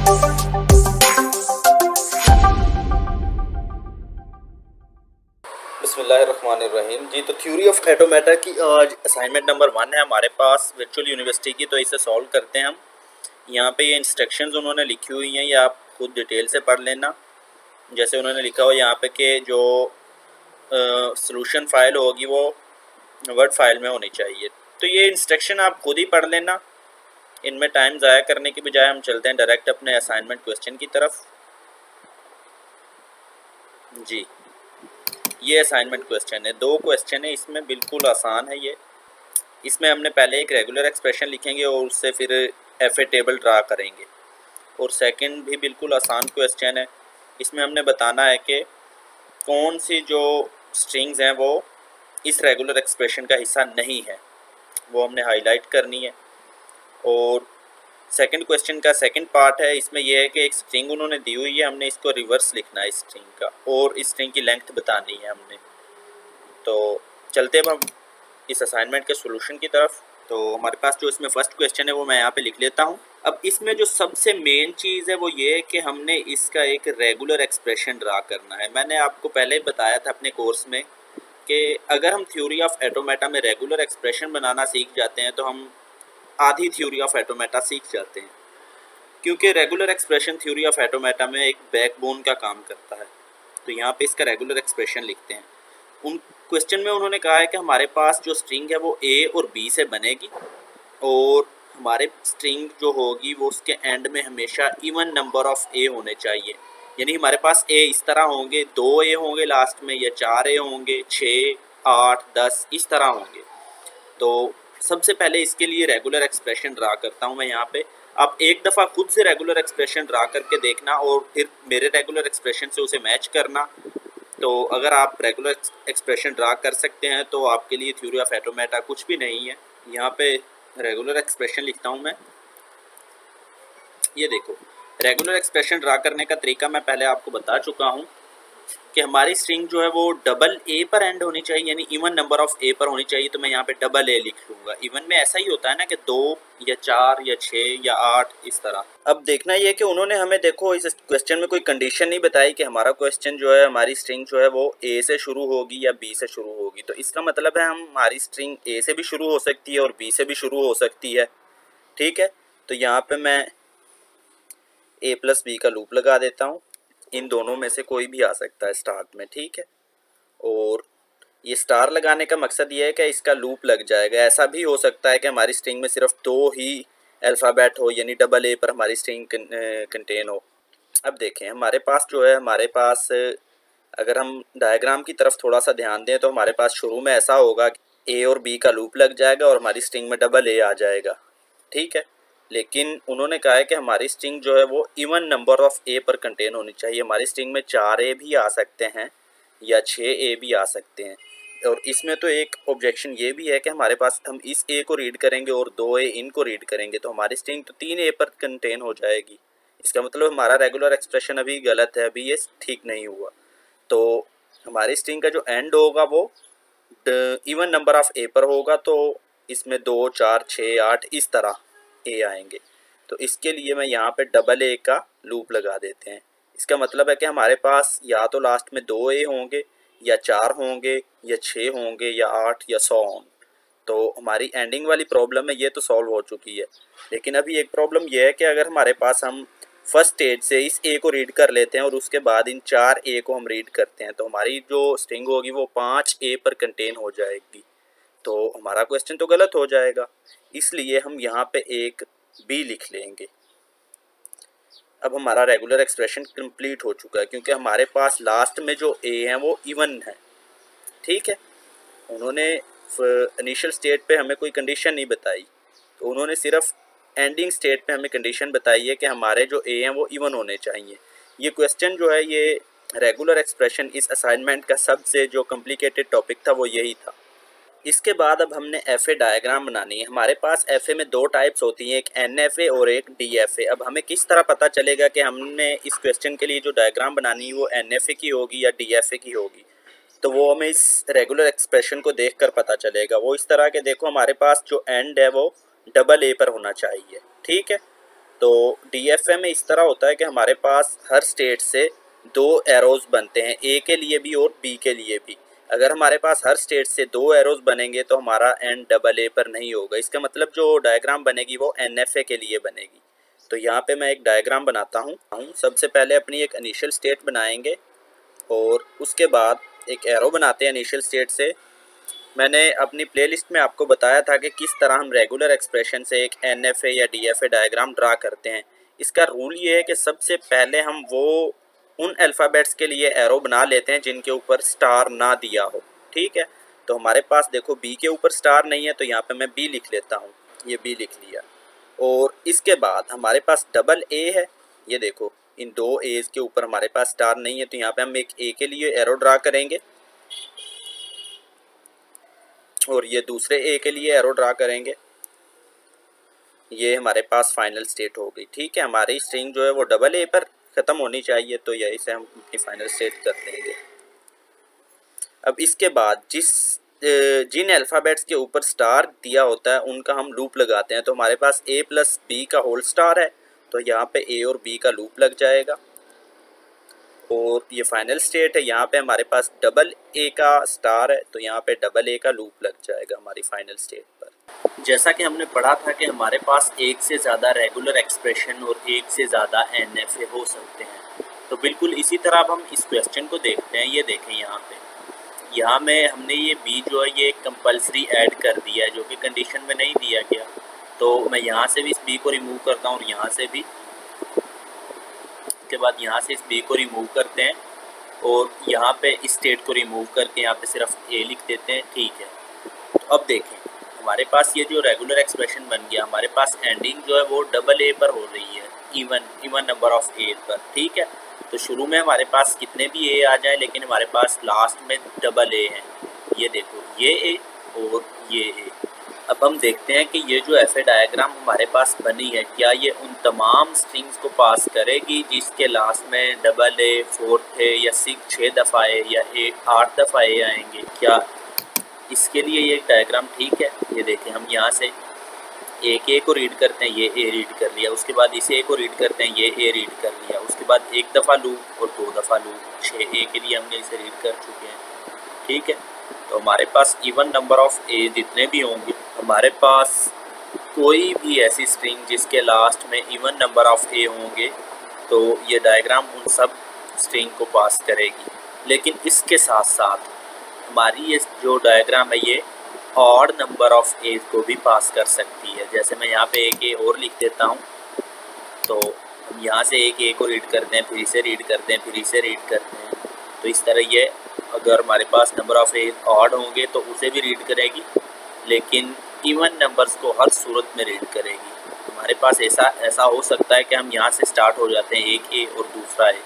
बिस्मिल्लाहिर्रहमानिर्रहीम जी। तो theory of automata की आज असाइनमेंट नंबर 1 है हमारे पास वर्चुअल यूनिवर्सिटी की। तो इसे सॉल्व करते हैं हम। यहाँ पे ये इंस्ट्रक्शंस उन्होंने लिखी हुई हैं, ये आप खुद डिटेल से पढ़ लेना। जैसे उन्होंने लिखा हो यहाँ पे कि जो सॉल्यूशन फाइल होगी वो वर्ड फाइल में होनी चाहिए। तो ये इंस्ट्रक्शन आप खुद ही पढ़ लेना, इनमें टाइम ज़ाया करने की बजाय हम चलते हैं डायरेक्ट अपने असाइनमेंट क्वेश्चन की तरफ। जी, ये असाइनमेंट क्वेश्चन है, 2 क्वेश्चन है इसमें, बिल्कुल आसान है ये। इसमें हमने पहले एक रेगुलर एक्सप्रेशन लिखेंगे और उससे फिर एफ ए टेबल ड्रा करेंगे। और सेकंड भी बिल्कुल आसान क्वेश्चन है, इसमें हमने बताना है कि कौन सी जो स्ट्रिंग्स हैं वो इस रेगुलर एक्सप्रेशन का हिस्सा नहीं है, वो हमने हाईलाइट करनी है। और सेकंड क्वेश्चन का सेकंड पार्ट है, इसमें यह है कि एक स्ट्रिंग उन्होंने दी हुई है, हमने इसको रिवर्स लिखना है इस स्ट्रिंग का, और इस स्ट्रिंग की लेंथ बतानी है हमने। तो चलते हैं हम इस असाइनमेंट के सॉल्यूशन की तरफ। तो हमारे पास जो इसमें फर्स्ट क्वेश्चन है वो मैं यहाँ पे लिख लेता हूँ। अब इसमें जो सबसे मेन चीज़ है वो ये है कि हमने इसका एक रेगुलर एक्सप्रेशन ड्रा करना है। मैंने आपको पहले ही बताया था अपने कोर्स में कि अगर हम थ्योरी ऑफ ऑटोमेटा में रेगुलर एक्सप्रेशन बनाना सीख जाते हैं तो हम आधी थ्योरी ऑफ ऑटोमेटा सीख जाते हैं, क्योंकि regular expression theory of automata में एक बैकबोन का काम करता है। तो यहाँ पे इसका रेगुलर एक्सप्रेशन लिखते हैं। उन क्वेश्चन में उन्होंने कहा है कि हमारे पास जो स्ट्रिंग है वो ए और बी से बनेगी, और हमारे स्ट्रिंग जो होगी वो उसके एंड में हमेशा इवन नंबर ऑफ ए होने चाहिए। यानी हमारे पास ए इस तरह होंगे, 2 ए होंगे लास्ट में, या 4 ए होंगे, 6, 8, 10 इस तरह होंगे। तो सबसे पहले इसके लिए रेगुलर एक्सप्रेशन ड्रा करता हूँ मैं यहाँ पे। आप एक दफ़ा खुद से रेगुलर एक्सप्रेशन ड्रा करके देखना और फिर मेरे रेगुलर एक्सप्रेशन से उसे मैच करना। तो अगर आप रेगुलर एक्सप्रेशन ड्रा कर सकते हैं तो आपके लिए थ्योरी ऑफ ऑटोमेटा कुछ भी नहीं है। यहाँ पे रेगुलर एक्सप्रेशन लिखता हूँ मैं। ये देखो, रेगुलर एक्सप्रेशन ड्रा करने का तरीका मैं पहले आपको बता चुका हूँ कि हमारी स्ट्रिंग जो है वो डबल ए पर एंड होनी चाहिए, यानी इवन नंबर ऑफ ए पर होनी चाहिए। तो मैं यहाँ पे डबल ए लिख लूँगा। इवन में ऐसा ही होता है ना कि 2 या 4 या 6 या 8 इस तरह। अब देखना ये कि उन्होंने हमें देखो इस क्वेश्चन में कोई कंडीशन नहीं बताई कि हमारा क्वेश्चन जो है, हमारी स्ट्रिंग जो है वो ए से शुरू होगी या बी से शुरू होगी। तो इसका मतलब है हमारी स्ट्रिंग ए से भी शुरू हो सकती है और बी से भी शुरू हो सकती है। ठीक है, तो यहाँ पे मैं ए प्लस बी का लूप लगा देता हूँ। इन दोनों में से कोई भी आ सकता है स्टार्ट में, ठीक है। और ये स्टार लगाने का मकसद ये है कि इसका लूप लग जाएगा। ऐसा भी हो सकता है कि हमारी स्ट्रिंग में सिर्फ 2 ही अल्फ़ाबेट हो, यानी डबल ए पर हमारी स्ट्रिंग कंटेन हो। अब देखें हमारे पास जो है, हमारे पास अगर हम डायग्राम की तरफ थोड़ा सा ध्यान दें तो हमारे पास शुरू में ऐसा होगा कि ए और बी का लूप लग जाएगा और हमारी स्ट्रिंग में डबल ए आ जाएगा, ठीक है। लेकिन उन्होंने कहा है कि हमारी स्ट्रिंग जो है वो इवन नंबर ऑफ ए पर कंटेन होनी चाहिए। हमारी स्ट्रिंग में 4 ए भी आ सकते हैं या 6 ए भी आ सकते हैं। और इसमें तो एक ऑब्जेक्शन ये भी है कि हमारे पास हम इस ए को रीड करेंगे और 2 ए इनको रीड करेंगे तो हमारी स्ट्रिंग तो 3 ए पर कंटेन हो जाएगी। इसका मतलब हमारा रेगुलर एक्सप्रेशन अभी गलत है, अभी ये ठीक नहीं हुआ। तो हमारी स्ट्रिंग का जो एंड होगा वो इवन नंबर ऑफ ए पर होगा, तो इसमें 2, 4, 6, 8 इस तरह ए आएंगे। तो इसके लिए मैं यहाँ पे डबल ए का लूप लगा देते हैं। इसका मतलब है कि हमारे पास या तो लास्ट में 2 ए होंगे या 4 होंगे या 6 होंगे या 8 या 100 ऑन। तो हमारी एंडिंग वाली प्रॉब्लम है ये तो सॉल्व हो चुकी है। लेकिन अभी एक प्रॉब्लम ये है कि अगर हमारे पास हम फर्स्ट स्टेज से इस ए को रीड कर लेते हैं और उसके बाद इन 4 ए को हम रीड करते हैं तो हमारी जो स्ट्रिंग होगी वो 5 ए पर कंटेन हो जाएगी। तो हमारा क्वेश्चन तो गलत हो जाएगा, इसलिए हम यहाँ पे एक बी लिख लेंगे। अब हमारा रेगुलर एक्सप्रेशन कंप्लीट हो चुका है क्योंकि हमारे पास लास्ट में जो ए हैं वो इवन है, ठीक है। उन्होंने इनिशियल स्टेट पे हमें कोई कंडीशन नहीं बताई, तो उन्होंने सिर्फ एंडिंग स्टेट पे हमें कंडीशन बताई है कि हमारे जो ए हैं वो इवन होने चाहिए। ये क्वेश्चन जो है, ये रेगुलर एक्सप्रेशन इस असाइनमेंट का सबसे जो कॉम्प्लिकेटेड टॉपिक था वो यही था। इसके बाद अब हमने एफ ए डायग्राम बनानी है। हमारे पास एफ ए में 2 टाइप्स होती हैं, एक एन एफ ए और एक डी एफ ए। अब हमें किस तरह पता चलेगा कि हमने इस क्वेश्चन के लिए जो डायग्राम बनानी है वो एन एफ ए की होगी या डी एफ ए की होगी? तो वो हमें इस रेगुलर एक्सप्रेशन को देखकर पता चलेगा। वो इस तरह के, देखो हमारे पास जो एंड है वो डबल ए पर होना चाहिए, ठीक है। तो DFA में इस तरह होता है कि हमारे पास हर स्टेट से 2 एरोज बनते हैं, A के लिए भी और B के लिए भी। अगर हमारे पास हर स्टेट से 2 एरोज बनेंगे तो हमारा एंड डबल ए पर नहीं होगा। इसका मतलब जो डायग्राम बनेगी वो NFA के लिए बनेगी। तो यहाँ पे मैं एक डायग्राम बनाता हूँ। सबसे पहले अपनी एक इनिशियल स्टेट बनाएंगे और उसके बाद एक एरो बनाते हैं इनिशियल स्टेट से। मैंने अपनी प्लेलिस्ट में आपको बताया था कि किस तरह हम रेगुलर एक्सप्रेशन से एक NFA या DFA डायग्राम ड्रा करते हैं। इसका रूल ये है कि सबसे पहले हम वो उन अल्फ़ाबेट्स के लिए एरो बना लेते हैं जिनके ऊपर स्टार ना दिया हो। ठीक है, तो हमारे पास देखो B के ऊपर स्टार नहीं है, तो यहाँ पे मैं B लिख लेता हूँ। ये B लिख लिया। और इसके बाद हमारे पास डबल A है। ये देखो इन 2 A's के ऊपर हमारे पास स्टार नहीं है, तो यहाँ पे हम एक A के लिए एरो ड्रा करेंगे और ये दूसरे A के लिए एरो ड्रा करेंगे। ये हमारे पास फाइनल स्टेट हो गई। ठीक है, हमारी स्ट्रिंग जो है वो डबल A पर ख़त्म होनी चाहिए, तो यही से हम अपनी फाइनल स्टेट कर देंगे। अब इसके बाद जिन अल्फ़ाबेट्स के ऊपर स्टार दिया होता है उनका हम लूप लगाते हैं। तो हमारे पास A प्लस B का होल स्टार है, तो यहाँ पे A और B का लूप लग जाएगा। और ये फाइनल स्टेट है, यहाँ पे हमारे पास डबल A का स्टार है, तो यहाँ पे डबल A का लूप लग जाएगा हमारी फाइनल स्टेट पर। जैसा कि हमने पढ़ा था कि हमारे पास एक से ज़्यादा रेगुलर एक्सप्रेशन और एक से ज़्यादा NFA हो सकते हैं। तो बिल्कुल इसी तरह अब हम इस क्वेश्चन को देखते हैं। ये देखें यहाँ में हमने ये B जो है ये कंपल्सरी ऐड कर दिया है, जो कि कंडीशन में नहीं दिया गया। तो मैं यहाँ से भी इस B को रिमूव करता हूँ और यहाँ से भी। उसके बाद यहाँ से इस B को रिमूव करते हैं और यहाँ पे इस स्टेट को रिमूव करके यहाँ पे सिर्फ A लिख देते हैं। ठीक है, तो अब देखें हमारे पास ये जो रेगुलर एक्सप्रेशन बन गया, हमारे पास एंडिंग जो है वो डबल A पर हो रही है, इवन नंबर ऑफ A पर। ठीक है, तो शुरू में हमारे पास कितने भी A आ जाए, लेकिन हमारे पास लास्ट में डबल A है। ये देखो ये A और ये A। अब हम देखते हैं कि ये जो FA डायग्राम हमारे पास बनी है, क्या ये उन तमाम स्ट्रिंग्स को पास करेगी जिसके लास्ट में डबल A, 4th A या 6 दफ़ा A या 8 दफ़ा A आएंगे। क्या इसके लिए ये डायग्राम ठीक है? ये देखें, हम यहाँ से एक A को रीड करते हैं, ये A रीड कर लिया। उसके बाद इस A को रीड करते हैं, ये A रीड कर लिया। उसके बाद 1 दफ़ा लूप और 2 दफ़ा लूप, 6 A के लिए हमने इसे रीड कर चुके हैं। ठीक है, तो हमारे पास इवन नंबर ऑफ A जितने भी होंगे, हमारे पास कोई भी ऐसी स्ट्रिंग जिसके लास्ट में इवन नंबर ऑफ A होंगे, तो ये डायग्राम उन सब स्ट्रिंग को पास करेगी। लेकिन इसके साथ साथ हमारी ये जो डायग्राम है ये ऑड नंबर ऑफ A को भी पास कर सकती है। जैसे मैं यहाँ पे एक A और लिख देता हूँ, तो हम यहाँ से एक A को रीड करते हैं, फिर इसे रीड करते हैं, फिर इसे रीड करते हैं। तो इस तरह ये अगर हमारे पास नंबर ऑफ A ऑड होंगे तो उसे भी रीड करेगी, लेकिन इवन नंबर्स को हर सूरत में रीड करेगी। हमारे पास ऐसा हो सकता है कि हम यहाँ से स्टार्ट हो जाते हैं, एक A और दूसरा A।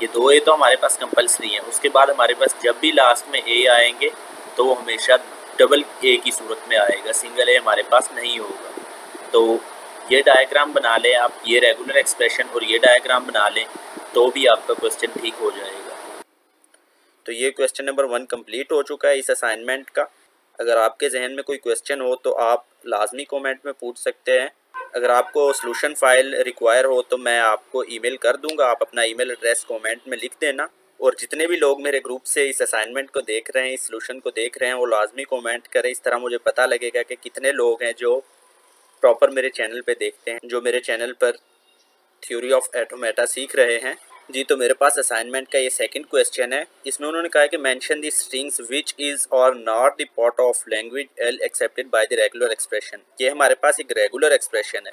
ये 2 A तो हमारे पास कंपल्सरी है। उसके बाद हमारे पास जब भी लास्ट में A आएंगे तो वो हमेशा डबल A की सूरत में आएगा, सिंगल A हमारे पास नहीं होगा। तो ये डायग्राम बना लें आप, ये रेगुलर एक्सप्रेशन और ये डायग्राम बना लें तो भी आपका क्वेश्चन ठीक हो जाएगा। तो ये क्वेश्चन नंबर 1 कंप्लीट हो चुका है इस असाइनमेंट का। अगर आपके जहन में कोई क्वेश्चन हो तो आप लाजमी कमेंट में पूछ सकते हैं। अगर आपको सॉल्यूशन फाइल रिक्वायर हो तो मैं आपको ईमेल कर दूंगा, आप अपना ईमेल एड्रेस कमेंट में लिख देना। और जितने भी लोग मेरे ग्रुप से इस असाइनमेंट को देख रहे हैं, इस सॉल्यूशन को देख रहे हैं, वो लाजमी कमेंट करें। इस तरह मुझे पता लगेगा कि कितने लोग हैं जो प्रॉपर मेरे चैनल पे देखते हैं, जो मेरे चैनल पर थ्योरी ऑफ ऑटोमेटा सीख रहे हैं। जी, तो मेरे पास असाइनमेंट का ये सेकंड क्वेश्चन है। इसमें उन्होंने कहा है कि mention the strings which is are not the part of language L accepted by the regular expression. ये हमारे पास एक रेगुलर एक्सप्रेशन है,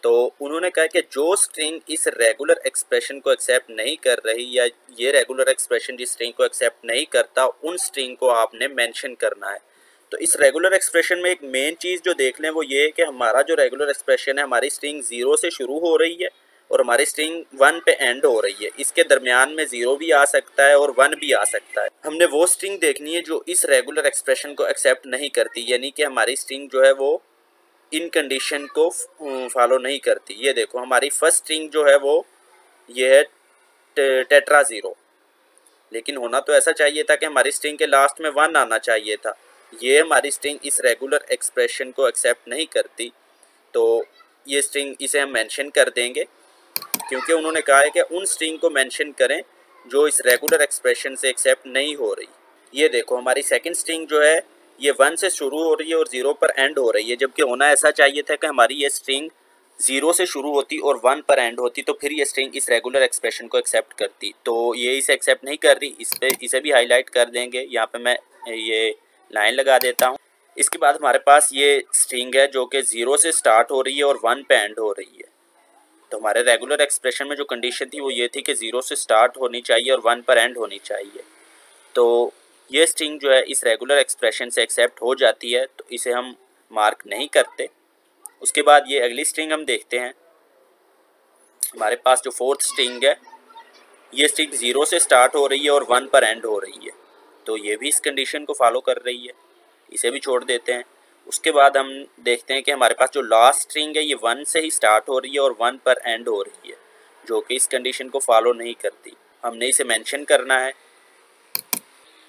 तो उन्होंने कहा कि जो स्ट्रिंग इस रेगुलर एक्सप्रेशन को एक्सेप्ट नहीं कर रही, या ये रेगुलर एक्सप्रेशन जिस स्ट्रिंग को एक्सेप्ट नहीं करता, उन स्ट्रिंग को आपने मेंशन करना है। तो इस रेगुलर एक्सप्रेशन में एक मेन चीज़ जो देख लें वो ये है कि हमारा जो रेगुलर एक्सप्रेशन है, हमारी स्ट्रिंग 0 से शुरू हो रही है और हमारी स्ट्रिंग 1 पे एंड हो रही है। इसके दरमियान में 0 भी आ सकता है और 1 भी आ सकता है। हमने वो स्ट्रिंग देखनी है जो इस रेगुलर एक्सप्रेशन को एक्सेप्ट नहीं करती, यानी कि हमारी स्ट्रिंग जो है वो इन कंडीशन को फॉलो नहीं करती। ये देखो हमारी फर्स्ट स्ट्रिंग जो है वो ये है टेट्रा 0, लेकिन होना तो ऐसा चाहिए था कि हमारी स्ट्रिंग के लास्ट में 1 आना चाहिए था। ये हमारी स्ट्रिंग इस रेगुलर एक्सप्रेशन को एक्सेप्ट नहीं करती, तो ये स्ट्रिंग इसे हम मेंशन कर देंगे, क्योंकि उन्होंने कहा है कि उन स्ट्रिंग को मेंशन करें जो इस रेगुलर एक्सप्रेशन से एक्सेप्ट नहीं हो रही। ये देखो हमारी सेकंड स्ट्रिंग जो है ये 1 से शुरू हो रही है और 0 पर एंड हो रही है, जबकि होना ऐसा चाहिए था कि हमारी ये स्ट्रिंग 0 से शुरू होती और 1 पर एंड होती, तो फिर ये स्ट्रिंग इस रेगुलर एक्सप्रेशन को एक्सेप्ट करती। तो ये इसे एक्सेप्ट नहीं कर रही, इसे भी हाईलाइट कर देंगे। यहाँ पे मैं ये लाइन लगा देता हूँ। इसके बाद हमारे पास ये स्ट्रिंग है जो कि 0 से स्टार्ट हो रही है और 1 पे एंड हो रही है। तो हमारे रेगुलर एक्सप्रेशन में जो कंडीशन थी वो ये थी कि 0 से स्टार्ट होनी चाहिए और 1 पर एंड होनी चाहिए। तो ये स्ट्रिंग जो है इस रेगुलर एक्सप्रेशन से एक्सेप्ट हो जाती है, तो इसे हम मार्क नहीं करते। उसके बाद ये अगली स्ट्रिंग हम देखते हैं। हमारे पास जो फोर्थ स्ट्रिंग है ये स्ट्रिंग 0 से स्टार्ट हो रही है और 1 पर एंड हो रही है, तो ये भी इस कंडीशन को फॉलो कर रही है, इसे भी छोड़ देते हैं। उसके बाद हम देखते हैं कि हमारे पास जो लास्ट स्ट्रिंग है ये 1 से ही स्टार्ट हो रही है और 1 पर एंड हो रही है, जो कि इस कंडीशन को फॉलो नहीं करती। हमने इसे मेंशन करना है,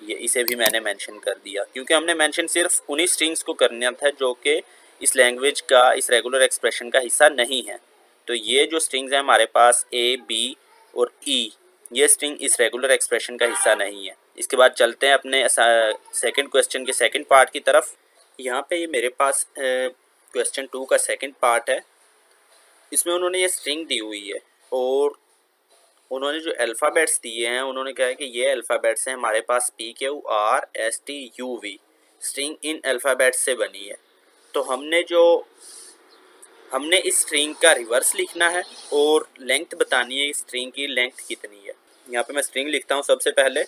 ये इसे भी मैंने मेंशन कर दिया, क्योंकि हमने मेंशन सिर्फ उन्हीं स्ट्रिंग्स को करना था जो कि इस लैंग्वेज का, इस रेगुलर एक्सप्रेशन का हिस्सा नहीं है। तो ये जो स्ट्रिंग्स हैं हमारे पास ए, बी और ई, ये स्ट्रिंग इस रेगुलर एक्सप्रेशन का हिस्सा नहीं है। इसके बाद चलते हैं अपने सेकंड क्वेश्चन के सेकंड पार्ट की तरफ। यहाँ पे ये मेरे पास क्वेश्चन 2 का सेकंड पार्ट है। इसमें उन्होंने ये स्ट्रिंग दी हुई है और उन्होंने जो अल्फ़ाबेट्स दिए हैं उन्होंने कहा है कि ये अल्फ़ाबेट्स हैं हमारे पास P Q R S T U V, string in alphabets से बनी है। तो हमने इस स्ट्रिंग का रिवर्स लिखना है और लेंथ बतानी है, इस स्ट्रिंग की लेंथ कितनी है। यहाँ पे मैं स्ट्रिंग लिखता हूँ। सबसे पहले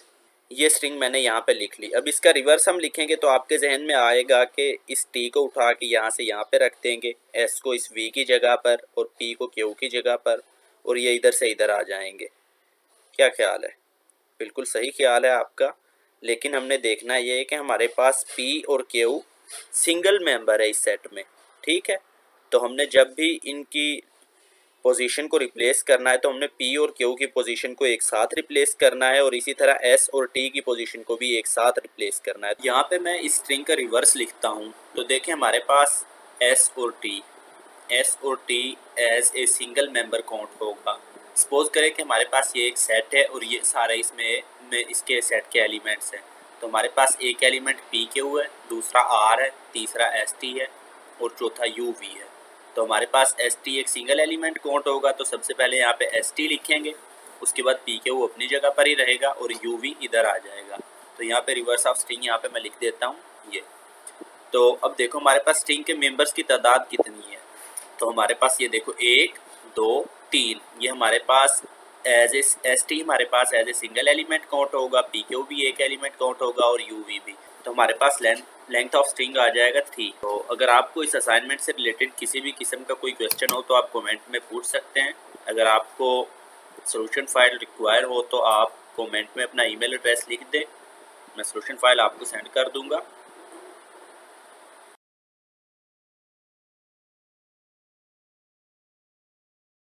ये स्ट्रिंग मैंने यहाँ पे लिख ली। अब इसका रिवर्स हम लिखेंगे तो आपके जहन में आएगा कि इस टी को उठा के यहाँ से यहाँ पे रख देंगे, एस को इस वी की जगह पर और पी को क्यू की जगह पर, और ये इधर से इधर आ जाएंगे। क्या ख्याल है? बिल्कुल सही ख्याल है आपका, लेकिन हमने देखना ये है कि हमारे पास पी और क्यू सिंगल मेंबर है इस सेट में, ठीक है। तो हमने जब भी इनकी पोजीशन को रिप्लेस करना है तो हमने पी और क्यू की पोजीशन को एक साथ रिप्लेस करना है और इसी तरह एस और टी की पोजीशन को भी एक साथ रिप्लेस करना है। यहाँ पे मैं इस स्ट्रिंग का रिवर्स लिखता हूँ। तो देखें हमारे पास एस और T as a single member count होगा। सपोज करें कि हमारे पास ये एक सेट है और ये सारे इसमें इसके सेट के एलिमेंट्स हैं। तो हमारे पास एक एलिमेंट पी क्यू है, दूसरा आर है, तीसरा एस टी है और चौथा यू वी है। तो हमारे पास एस टी एक सिंगल एलिमेंट काउंट होगा, तो सबसे पहले यहाँ पे एस टी लिखेंगे, उसके बाद पी क्यू अपनी जगह पर ही रहेगा और यू वी इधर आ जाएगा। तो यहाँ पे रिवर्स ऑफ स्ट्रिंग यहाँ पे मैं लिख देता हूँ ये। तो अब देखो हमारे पास स्ट्रिंग के मेंबर्स की तादाद कितनी है। तो हमारे पास ये देखो 1 2 3, ये हमारे पास एज एस टी हमारे पास as a single element count होगा, पी क्यू भी एक एलिमेंट काउंट होगा और यू वी भी। तो हमारे पास लेंथ ऑफ स्ट्रिंग आ जाएगा 3। तो अगर आपको इस असाइनमेंट से रिलेटेड किसी भी किस्म का कोई क्वेश्चन हो तो आप कमेंट में पूछ सकते हैं। अगर आपको सोल्यूशन फाइल रिक्वायर हो तो आप कमेंट में अपना ईमेल एड्रेस लिख दें, मैं सोल्यूशन फाइल आपको सेंड कर दूंगा।